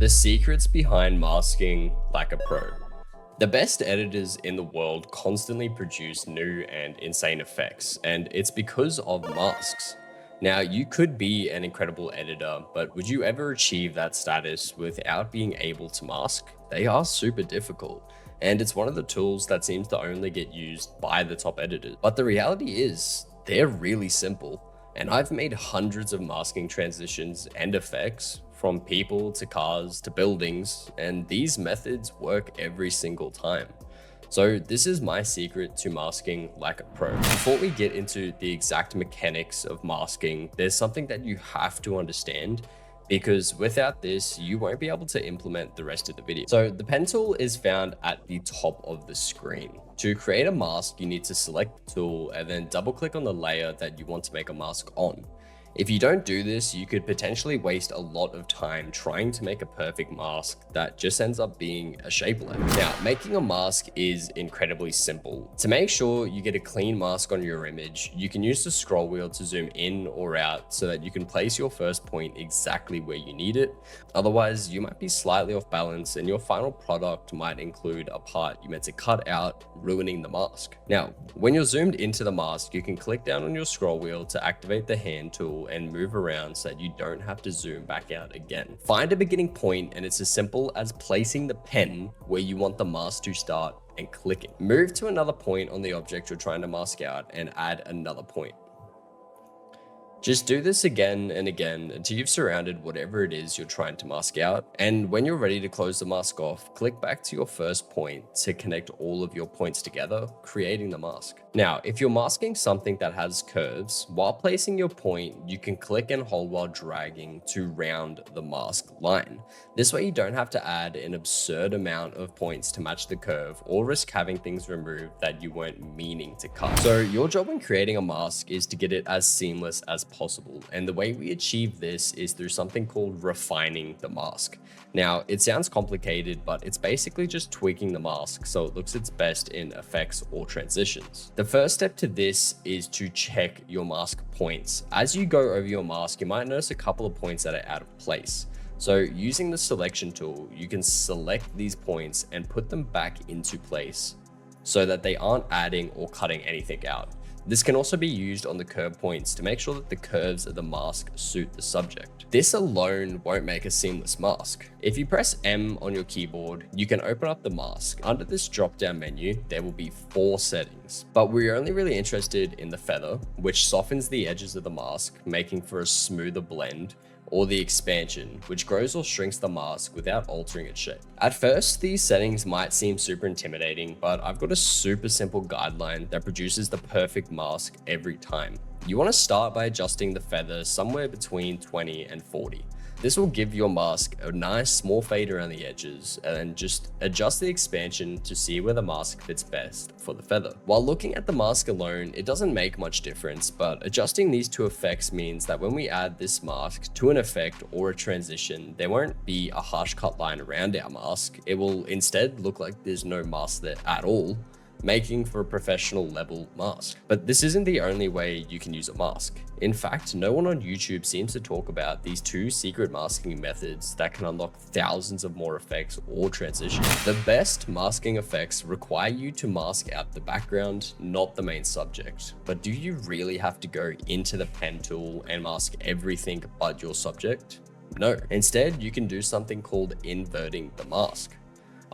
The secrets behind masking like a pro. The best editors in the world constantly produce new and insane effects, and it's because of masks. Now, you could be an incredible editor, but would you ever achieve that status without being able to mask? They are super difficult, and it's one of the tools that seems to only get used by the top editors. But the reality is, they're really simple. And I've made hundreds of masking transitions and effects from people to cars to buildings, and these methods work every single time. So this is my secret to masking like a pro. Before we get into the exact mechanics of masking, there's something that you have to understand because without this, you won't be able to implement the rest of the video. So the pen tool is found at the top of the screen. To create a mask, you need to select the tool and then double click on the layer that you want to make a mask on. If you don't do this, you could potentially waste a lot of time trying to make a perfect mask that just ends up being a shape layer. Now, making a mask is incredibly simple. To make sure you get a clean mask on your image, you can use the scroll wheel to zoom in or out so that you can place your first point exactly where you need it. Otherwise, you might be slightly off balance and your final product might include a part you meant to cut out, ruining the mask. Now, when you're zoomed into the mask, you can click down on your scroll wheel to activate the hand tool and move around so that you don't have to zoom back out again. Find a beginning point and it's as simple as placing the pen where you want the mask to start and clicking. Move to another point on the object you're trying to mask out and add another point. Just do this again and again until you've surrounded whatever it is you're trying to mask out. And when you're ready to close the mask off, click back to your first point to connect all of your points together, creating the mask. Now, if you're masking something that has curves, while placing your point, you can click and hold while dragging to round the mask line. This way you don't have to add an absurd amount of points to match the curve or risk having things removed that you weren't meaning to cut. So your job when creating a mask is to get it as seamless as possible. And the way we achieve this is through something called refining the mask. Now, it sounds complicated, but it's basically just tweaking the mask so it looks its best in effects or transitions. The first step to this is to check your mask points. As you go over your mask, you might notice a couple of points that are out of place. So using the selection tool, you can select these points and put them back into place so that they aren't adding or cutting anything out. This can also be used on the curve points to make sure that the curves of the mask suit the subject. This alone won't make a seamless mask. If you press M on your keyboard, you can open up the mask. Under this drop-down menu, there will be 4 settings, but we're only really interested in the feather, which softens the edges of the mask, making for a smoother blend, or the expansion, which grows or shrinks the mask without altering its shape. At first, these settings might seem super intimidating, but I've got a super simple guideline that produces the perfect mask every time. You want to start by adjusting the feather somewhere between 20 and 40. This will give your mask a nice small fade around the edges and then just adjust the expansion to see where the mask fits best for the feather. While looking at the mask alone, it doesn't make much difference, but adjusting these 2 effects means that when we add this mask to an effect or a transition, there won't be a harsh cut line around our mask. It will instead look like there's no mask there at all, making for a professional level mask. But this isn't the only way you can use a mask. In fact, no one on YouTube seems to talk about these 2 secret masking methods that can unlock thousands of more effects or transitions. The best masking effects require you to mask out the background, not the main subject. But do you really have to go into the pen tool and mask everything but your subject? No. Instead, you can do something called inverting the mask.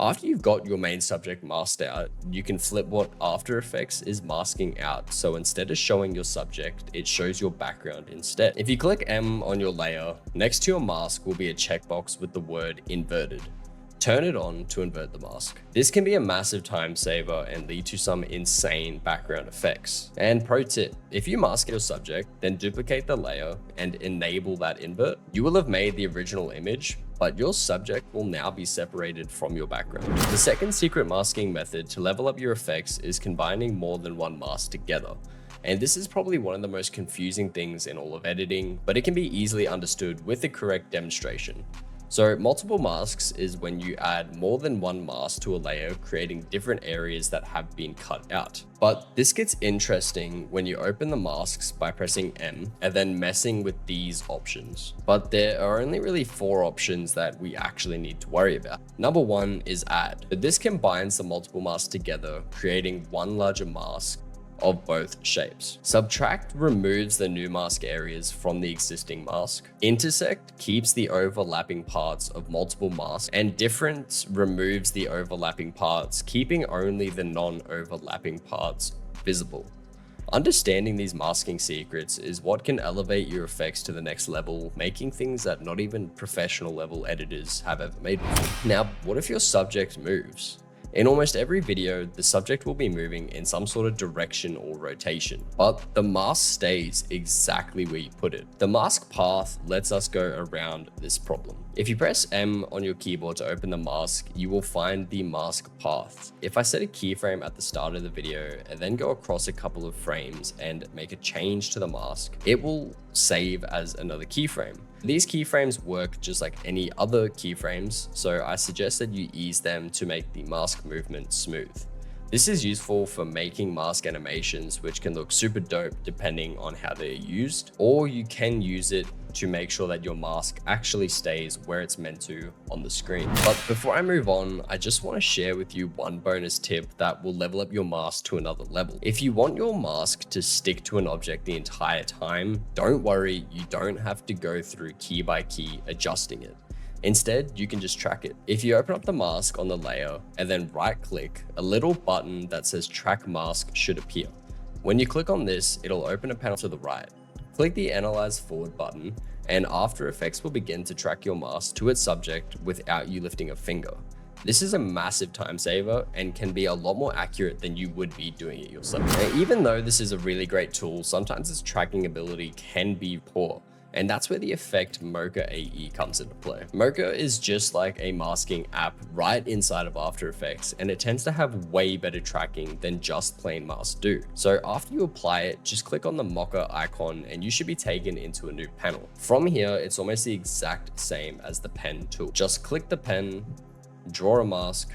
After you've got your main subject masked out, you can flip what After Effects is masking out. So instead of showing your subject, it shows your background instead. If you click M on your layer, next to your mask will be a checkbox with the word inverted. Turn it on to invert the mask. This can be a massive time saver and lead to some insane background effects. And pro tip, if you mask your subject, then duplicate the layer and enable that invert, you will have made the original image, but your subject will now be separated from your background. The second secret masking method to level up your effects is combining more than one mask together. And this is probably one of the most confusing things in all of editing, but it can be easily understood with the correct demonstration. So multiple masks is when you add more than one mask to a layer, creating different areas that have been cut out. But this gets interesting when you open the masks by pressing M and then messing with these options. But there are only really 4 options that we actually need to worry about. Number 1 is add. This combines the multiple masks together, creating one larger mask of both shapes. Subtract removes the new mask areas from the existing mask. Intersect keeps the overlapping parts of multiple masks, and difference removes the overlapping parts, keeping only the non-overlapping parts visible. Understanding these masking secrets is what can elevate your effects to the next level, making things that not even professional level editors have ever made before. Now, what if your subject moves? In almost every video, the subject will be moving in some sort of direction or rotation, but the mask stays exactly where you put it. The mask path lets us go around this problem. If you press M on your keyboard to open the mask, you will find the mask path. If I set a keyframe at the start of the video and then go across a couple of frames and make a change to the mask, it will save as another keyframe. These keyframes work just like any other keyframes, so I suggest that you ease them to make the mask movement smooth. This is useful for making mask animations, which can look super dope depending on how they're used, or you can use it to make sure that your mask actually stays where it's meant to on the screen. But before I move on, I just want to share with you one bonus tip that will level up your mask to another level. If you want your mask to stick to an object the entire time, don't worry, you don't have to go through key by key adjusting it. Instead, you can just track it. If you open up the mask on the layer and then right click, a little button that says track mask should appear. When you click on this, it'll open a panel to the right. Click the Analyze Forward button, and After Effects will begin to track your mask to its subject without you lifting a finger. This is a massive time saver and can be a lot more accurate than you would be doing it yourself. Now, even though this is a really great tool, sometimes its tracking ability can be poor. And that's where the effect Mocha AE comes into play. Mocha is just like a masking app right inside of After Effects, and it tends to have way better tracking than just plain masks do. So after you apply it, just click on the Mocha icon and you should be taken into a new panel. From here, it's almost the exact same as the pen tool. Just click the pen, draw a mask,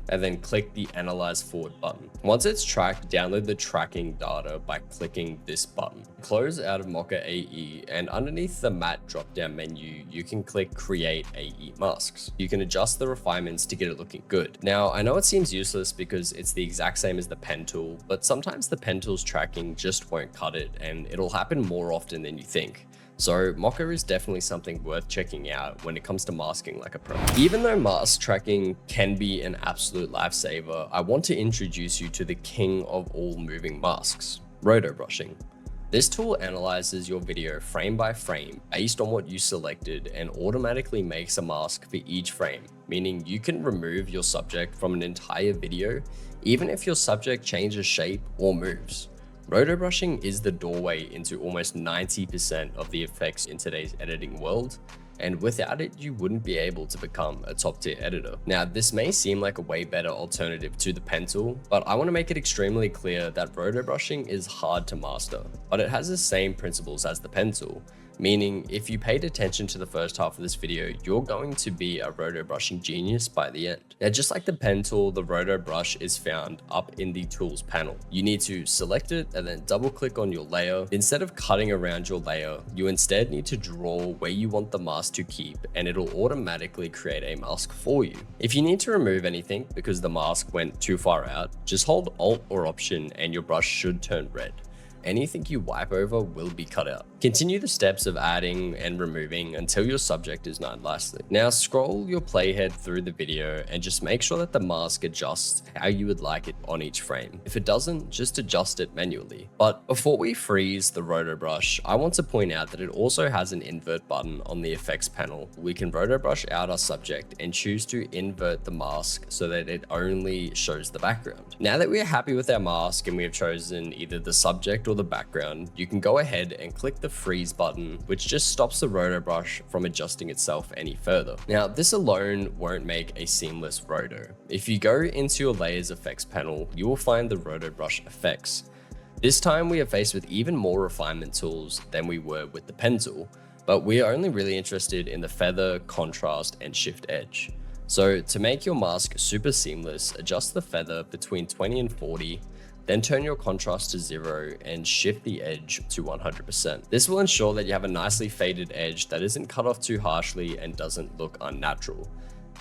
and then click the Analyze Forward button. Once it's tracked, download the tracking data by clicking this button. Close out of Mocha AE, and underneath the matte drop-down menu, you can click Create AE Masks. You can adjust the refinements to get it looking good. Now, I know it seems useless because it's the exact same as the pen tool, but sometimes the pen tool's tracking just won't cut it, and it'll happen more often than you think. So Mocha is definitely something worth checking out when it comes to masking like a pro. Even though mask tracking can be an absolute lifesaver, I want to introduce you to the king of all moving masks, roto brushing. This tool analyzes your video frame by frame based on what you selected and automatically makes a mask for each frame, meaning you can remove your subject from an entire video even if your subject changes shape or moves. Roto brushing is the doorway into almost 90% of the effects in today's editing world, and without it, you wouldn't be able to become a top-tier editor. Now, this may seem like a way better alternative to the pen tool, but I want to make it extremely clear that roto brushing is hard to master, but it has the same principles as the pen tool. Meaning, if you paid attention to the first half of this video, you're going to be a roto brushing genius by the end. Now, just like the pen tool, the roto brush is found up in the tools panel. You need to select it and then double click on your layer. Instead of cutting around your layer, you instead need to draw where you want the mask to keep, and it'll automatically create a mask for you. If you need to remove anything because the mask went too far out, just hold Alt or Option and your brush should turn red. Anything you wipe over will be cut out. Continue the steps of adding and removing until your subject is not lasting. Now scroll your playhead through the video and just make sure that the mask adjusts how you would like it on each frame. If it doesn't, just adjust it manually. But before we freeze the roto brush, I want to point out that it also has an invert button on the effects panel. We can roto brush out our subject and choose to invert the mask so that it only shows the background. Now that we are happy with our mask and we have chosen either the subject or the background, you can go ahead and click the freeze button, which just stops the roto brush from adjusting itself any further. Now, this alone won't make a seamless roto. If you go into your layers effects panel, you will find the roto brush effects. This time we are faced with even more refinement tools than we were with the pen tool, but we are only really interested in the feather, contrast, and shift edge. So to make your mask super seamless, adjust the feather between 20 and 40, then turn your contrast to 0 and shift the edge to 100%. This will ensure that you have a nicely faded edge that isn't cut off too harshly and doesn't look unnatural.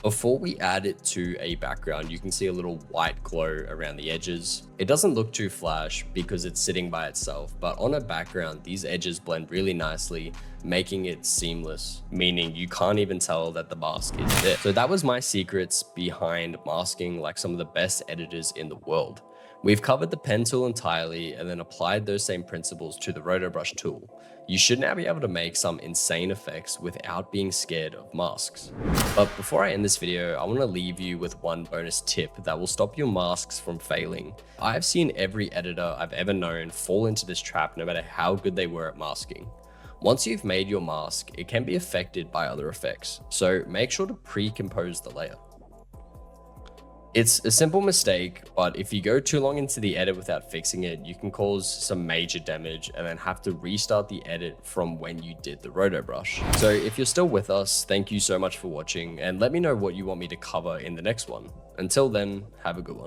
Before we add it to a background, you can see a little white glow around the edges. It doesn't look too flash because it's sitting by itself, but on a background, these edges blend really nicely, making it seamless, meaning you can't even tell that the mask is there. So that was my secrets behind masking like some of the best editors in the world. We've covered the pen tool entirely and then applied those same principles to the Roto brush tool. You should now be able to make some insane effects without being scared of masks. But before I end this video, I want to leave you with one bonus tip that will stop your masks from failing. I've seen every editor I've ever known fall into this trap no matter how good they were at masking. Once you've made your mask, it can be affected by other effects, so make sure to pre-compose the layer. It's a simple mistake, but if you go too long into the edit without fixing it, you can cause some major damage and then have to restart the edit from when you did the Roto brush. So if you're still with us, thank you so much for watching and let me know what you want me to cover in the next one. Until then, have a good one.